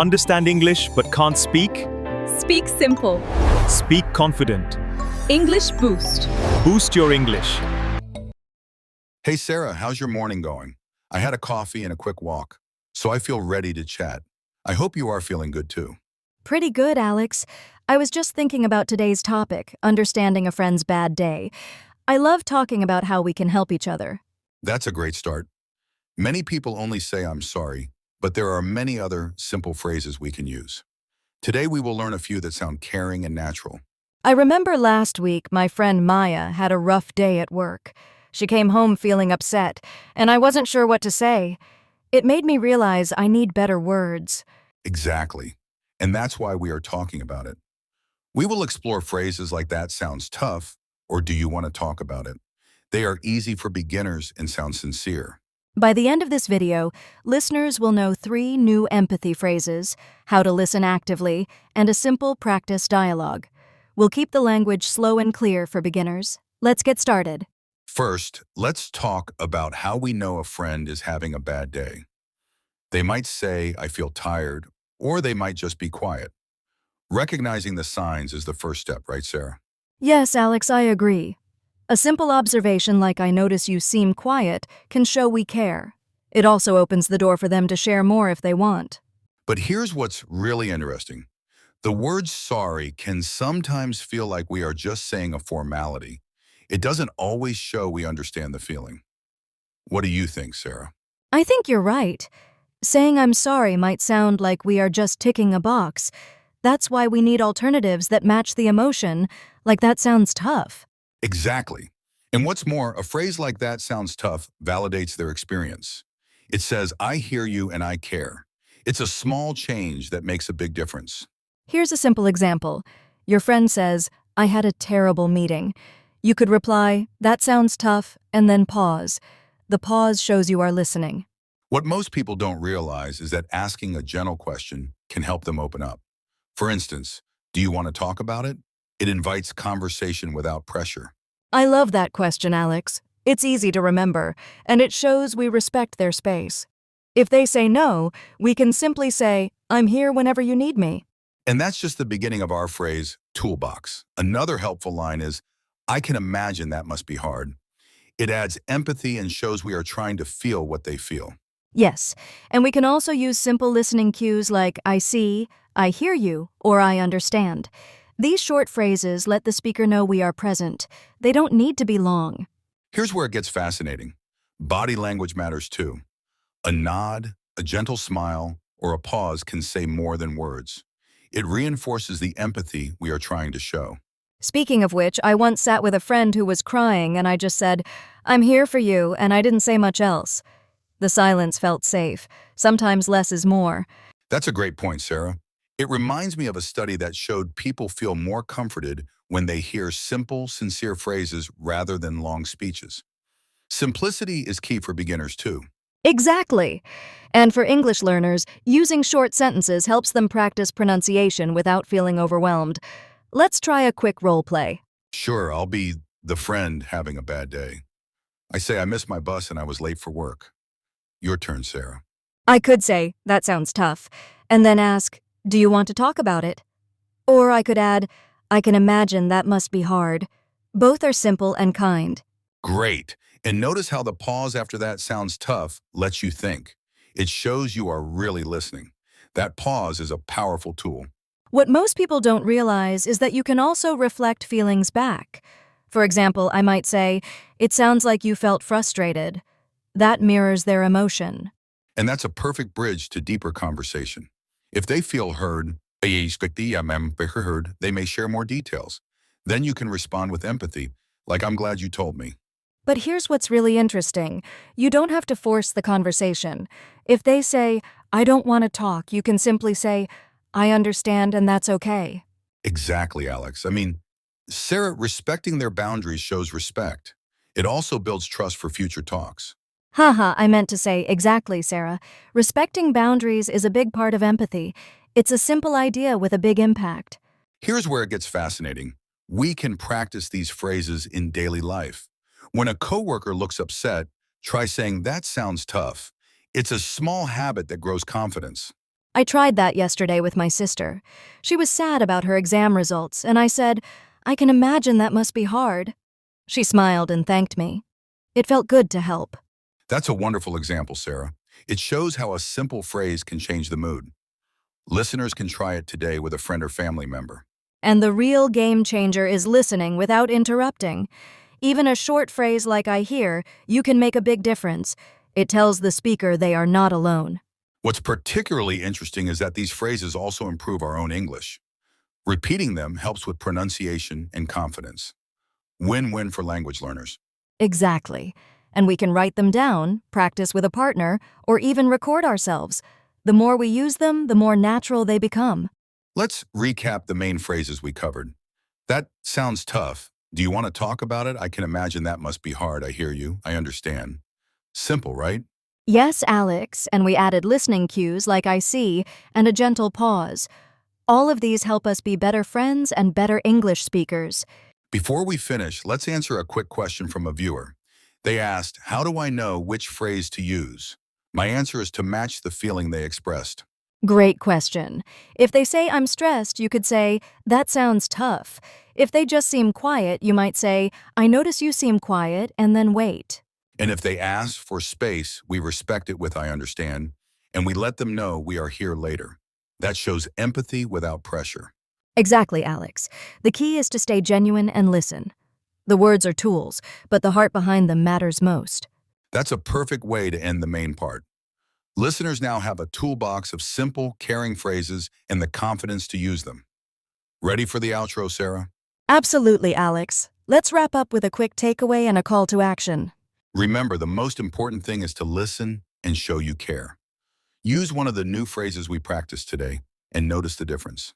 Understand English but can't speak? Speak simple. Speak confident. English Boost. Boost your English. Hey Sarah, how's your morning going? I had a coffee and a quick walk, so I feel ready to chat. I hope you are feeling good too. Pretty good, Alex. I was just thinking about today's topic, understanding a friend's bad day. I love talking about how we can help each other. That's a great start. Many people only say I'm sorry, but there are many other simple phrases we can use. Today we will learn a few that sound caring and natural. I remember last week my friend Maya had a rough day at work. She came home feeling upset, and I wasn't sure what to say. It made me realize I need better words. Exactly. And that's why we are talking about it. We will explore phrases like "that sounds tough" or "do you want to talk about it?" They are easy for beginners and sound sincere. By the end of this video, listeners will know 3 new empathy phrases, how to listen actively, and a simple practice dialogue. We'll keep the language slow and clear for beginners. Let's get started. First, let's talk about how we know a friend is having a bad day. They might say, "I feel tired," or they might just be quiet. Recognizing the signs is the first step, right, Sarah? Yes, Alex, I agree. A simple observation like "I notice you seem quiet" can show we care. It also opens the door for them to share more if they want. But here's what's really interesting. The word sorry can sometimes feel like we are just saying a formality. It doesn't always show we understand the feeling. What do you think, Sarah? I think you're right. Saying "I'm sorry" might sound like we are just ticking a box. That's why we need alternatives that match the emotion, like "that sounds tough." Exactly. And what's more, a phrase like "that sounds tough" validates their experience. It says, "I hear you and I care." It's a small change that makes a big difference. Here's a simple example. Your friend says, "I had a terrible meeting." You could reply, "That sounds tough," and then pause. The pause shows you are listening. What most people don't realize is that asking a gentle question can help them open up. For instance, "Do you want to talk about it?" It invites conversation without pressure. I love that question, Alex. It's easy to remember, and it shows we respect their space. If they say no, we can simply say, "I'm here whenever you need me." And that's just the beginning of our phrase, toolbox. Another helpful line is, "I can imagine that must be hard." It adds empathy and shows we are trying to feel what they feel. Yes, and we can also use simple listening cues like "I see," "I hear you," or "I understand." These short phrases let the speaker know we are present. They don't need to be long. Here's where it gets fascinating. Body language matters too. A nod, a gentle smile, or a pause can say more than words. It reinforces the empathy we are trying to show. Speaking of which, I once sat with a friend who was crying and I just said, "I'm here for you," and I didn't say much else. The silence felt safe. Sometimes less is more. That's a great point, Sarah. It reminds me of a study that showed people feel more comforted when they hear simple, sincere phrases rather than long speeches. Simplicity is key for beginners too. Exactly. And for English learners, using short sentences helps them practice pronunciation without feeling overwhelmed. Let's try a quick role play. Sure, I'll be the friend having a bad day. I say I missed my bus and I was late for work. Your turn, Sarah. I could say, "That sounds tough," and then ask, "Do you want to talk about it?" Or I could add, "I can imagine that must be hard." Both are simple and kind. Great. And notice how the pause after "that sounds tough" lets you think. It shows you are really listening. That pause is a powerful tool. What most people don't realize is that you can also reflect feelings back. For example, I might say, "It sounds like you felt frustrated." That mirrors their emotion. And that's a perfect bridge to deeper conversation. If they feel heard, they may share more details. Then you can respond with empathy, like "I'm glad you told me." But here's what's really interesting. You don't have to force the conversation. If they say, "I don't want to talk," you can simply say, "I understand and that's okay." Exactly, Alex. Sarah, respecting their boundaries shows respect. It also builds trust for future talks. Haha, I meant to say exactly, Sarah. Respecting boundaries is a big part of empathy. It's a simple idea with a big impact. Here's where it gets fascinating. We can practice these phrases in daily life. When a coworker looks upset, try saying "that sounds tough." It's a small habit that grows confidence. I tried that yesterday with my sister. She was sad about her exam results, and I said, I can imagine that must be hard. She smiled and thanked me. It felt good to help. That's a wonderful example, Sarah. It shows how a simple phrase can change the mood. Listeners can try it today with a friend or family member. And the real game changer is listening without interrupting. Even a short phrase like I hear, you can make a big difference. It tells the speaker they are not alone. What's particularly interesting is that these phrases also improve our own English. Repeating them helps with pronunciation and confidence. Win-win for language learners. Exactly. And we can write them down, practice with a partner, or even record ourselves. The more we use them, the more natural they become. Let's recap the main phrases we covered. That sounds tough. Do you want to talk about it? I can imagine that must be hard. I hear you. I understand. Simple, right? Yes, Alex, and we added listening cues like I see and a gentle pause. All of these help us be better friends and better English speakers. Before we finish, let's answer a quick question from a viewer. They asked, how do I know which phrase to use? My answer is to match the feeling they expressed. Great question. If they say I'm stressed, you could say, that sounds tough. If they just seem quiet, you might say, I notice you seem quiet, and then wait. And if they ask for space, we respect it with I understand, and we let them know we are here later. That shows empathy without pressure. Exactly, Alex. The key is to stay genuine and listen. The words are tools, but the heart behind them matters most. That's a perfect way to end the main part. Listeners now have a toolbox of simple, caring phrases and the confidence to use them. Ready for the outro, Sarah? Absolutely, Alex. Let's wrap up with a quick takeaway and a call to action. Remember, the most important thing is to listen and show you care. Use one of the new phrases we practiced today and notice the difference.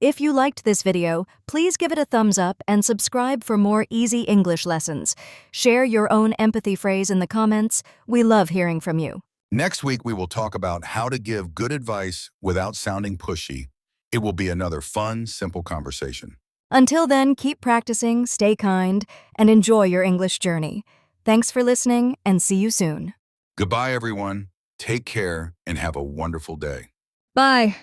If you liked this video, please give it a thumbs up and subscribe for more easy English lessons. Share your own empathy phrase in the comments. We love hearing from you. Next week, we will talk about how to give good advice without sounding pushy. It will be another fun, simple conversation. Until then, keep practicing, stay kind, and enjoy your English journey. Thanks for listening, and see you soon. Goodbye, everyone. Take care and have a wonderful day. Bye.